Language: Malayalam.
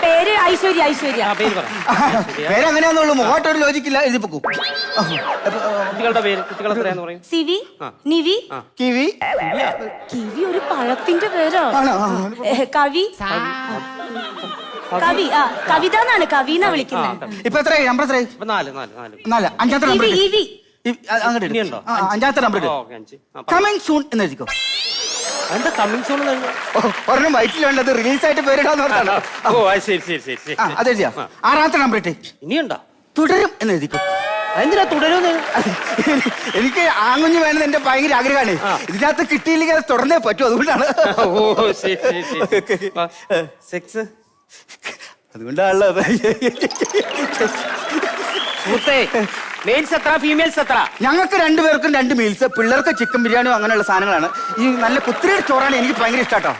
പേര് ഐശ്വര്യ. ഐശ്വര്യ. പേര് അങ്ങനെയാന്നുള്ളൂ. മുഖമായിട്ടൊരു ലോജിക്കില്ല. എഴുതി പൊക്കും. കുട്ടികളുടെ പേര് കുട്ടികളെ എത്രയാന്ന് പറയും? സിവി, നിവി. കിവി. കിവി ഒരു പഴത്തിന്റെ പേരോ? കവി. കവി. കവിത എന്നാണ്, കവിന്നാ വിളിക്കുന്നത്. ഇപ്പൊ എത്രയായി? നമ്പർ എത്രയായി? 4. അഞ്ചാമത്തെ നമ്പർ അങ്ങോട്ട്. അഞ്ചാമത്തെ നമ്പർ കമ്മിങ് സൂൺ എന്ന് എഴുതിക്കോ. ഒരെണ്ണം വയറ്റിൽ വേണ്ടത് റിലീസായിട്ട് പേരിടാന്ന് പറഞ്ഞാണ്. അതെഴുതിയാ? ആറാമത്തെ നമ്പർ ഇട്ടേ. ഇനിയുണ്ടോ? തുടരും എന്ന് എഴുതിക്കോ. എന്തിനാ തുടരുന്നത്? എനിക്ക് ആങ്കുഞ്ഞ് വേണമെന്ന് എന്റെ ഭയങ്കര ആഗ്രഹമാണ്. ഇതിനകത്ത് കിട്ടിയില്ലെങ്കിൽ അത് തുടർന്നേ പറ്റൂ. അതുകൊണ്ടാണ്. സെക്സ് അതുകൊണ്ടാണല്ലോ. മെയിൽസ് എത്ര, ഫീമെയിൽസ് എത്ര? ഞങ്ങൾക്ക് 2 പേർക്കും 2 മീൽസ്, പിള്ളേർക്ക് ചിക്കൻ ബിരിയാണിയോ അങ്ങനെയുള്ള സാധനങ്ങളാണ്. ഈ നല്ല കുത്തിരിയുടെ ചോറാണ് എനിക്ക് ഭയങ്കര ഇഷ്ടാട്ടോ.